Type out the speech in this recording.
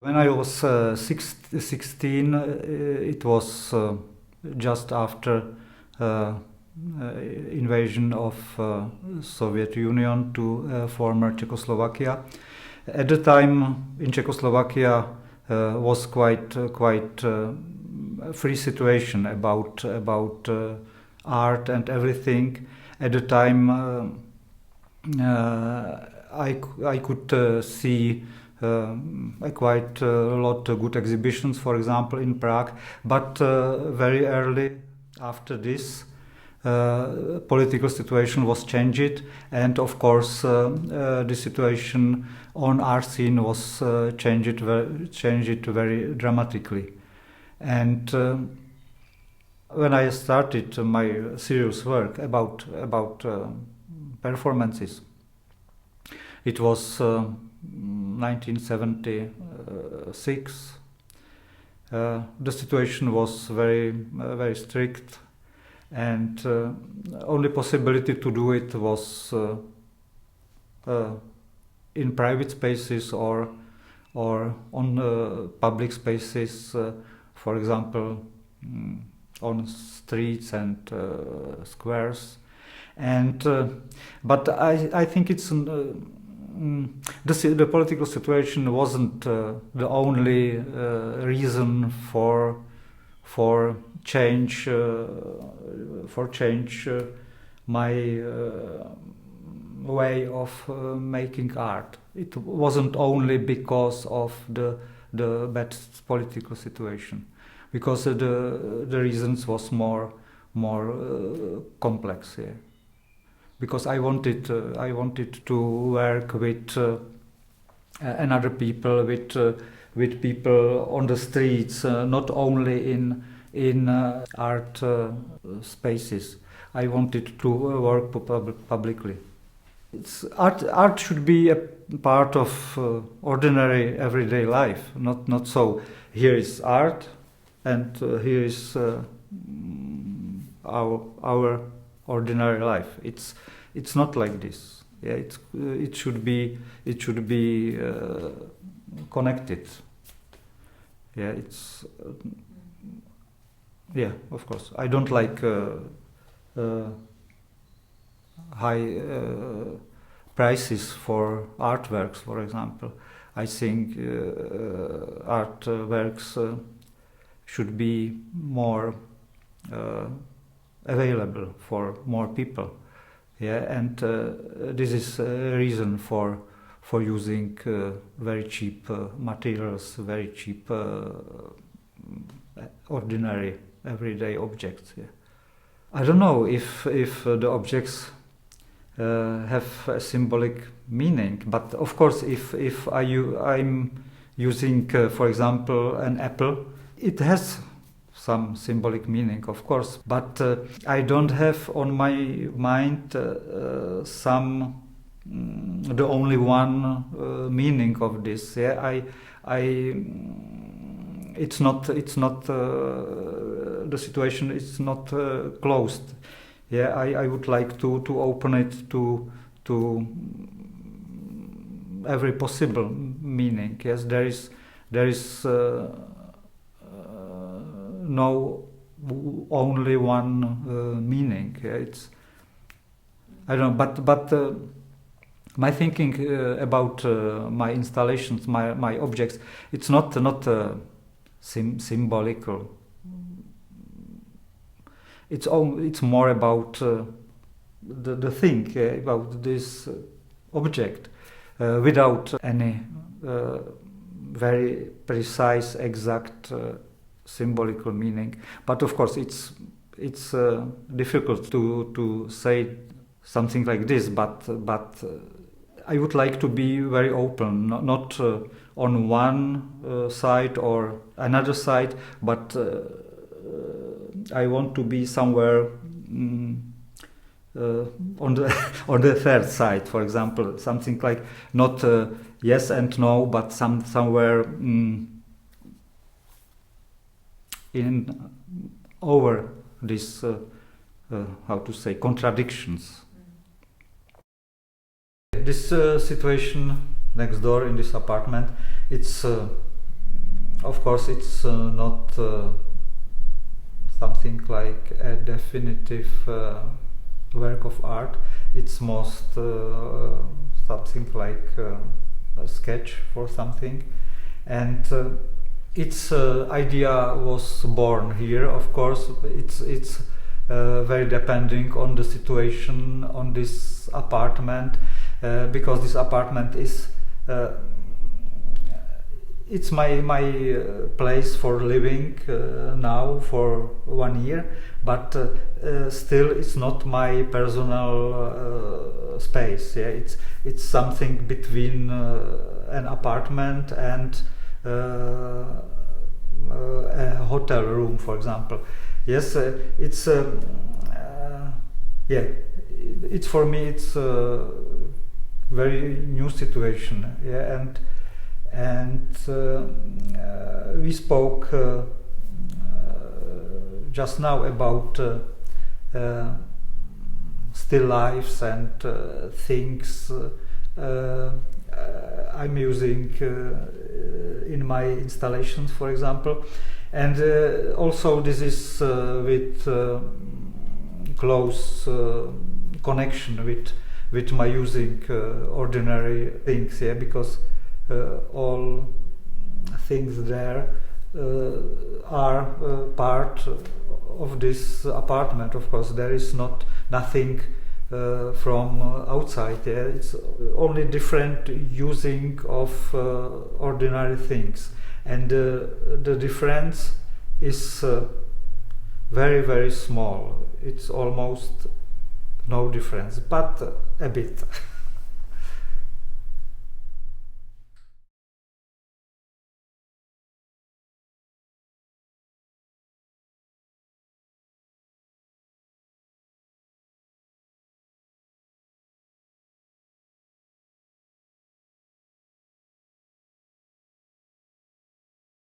When I was 16, it was just after invasion of Soviet Union to former Czechoslovakia. At the time in Czechoslovakia was quite free situation about art and everything. At the time I could see quite a lot of good exhibitions, for example, in Prague, but very early after this political situation was changed, and of course the situation on art scene was changed very dramatically. And when I started my serious work about performances, it was 1976. The situation was very strict, and only possibility to do it was in private spaces or on public spaces, for example, on streets and squares. And but I think it's the political situation wasn't the only reason for change my way of making art. It wasn't only because of the bad political situation, because the reasons was more complex here. Because I wanted to work with another people, with people on the streets, not only in art spaces. I wanted to work publicly. Art should be a part of ordinary everyday life, not so. Here is art, and here is our ordinary life. It's not like this. Yeah, it should be connected. Yeah, yeah, of course. I don't like high prices for artworks, for example. I think artworks should be more available for more people. Yeah, and this is a reason for using very cheap materials, very cheap ordinary everyday objects. Yeah. I don't know if the objects have a symbolic meaning, but of course if I'm using for example an apple, it has some symbolic meaning, of course, but I don't have on my mind the only one meaning of this. Yeah, it's not the situation is not closed. Yeah, I would like to open it to every possible meaning. Yes, there is no only one meaning. It's I don't know, but my thinking about my installations, my objects, it's not symbolical. It's more about the thing, about this object, without any very precise, exact symbolical meaning. But of course it's difficult to say something like this, but I would like to be very open, not on one side or another side, but I want to be somewhere on the third side, for example, something like not yes and no, but somewhere in over this how to say, contradictions. This situation next door in this apartment, it's Of course, it's not something like a definitive work of art. It's most something like a sketch for something, and its idea was born here. Of course, it's very depending on the situation on this apartment, because this apartment is it's my place for living now for 1 year, but still it's not my personal space. Yeah, it's something between an apartment and a hotel room, for example. Yes, it's yeah. It's for me. It's a very new situation. Yeah, and we spoke just now about still lifes and things I'm using in my installations, for example, and also this is with close connection with my using ordinary things, yeah, because all things there are part of this apartment. Of course, there is nothing from outside. Yeah? It's only different using of ordinary things, and the difference is very, very small. It's almost no difference, but a bit.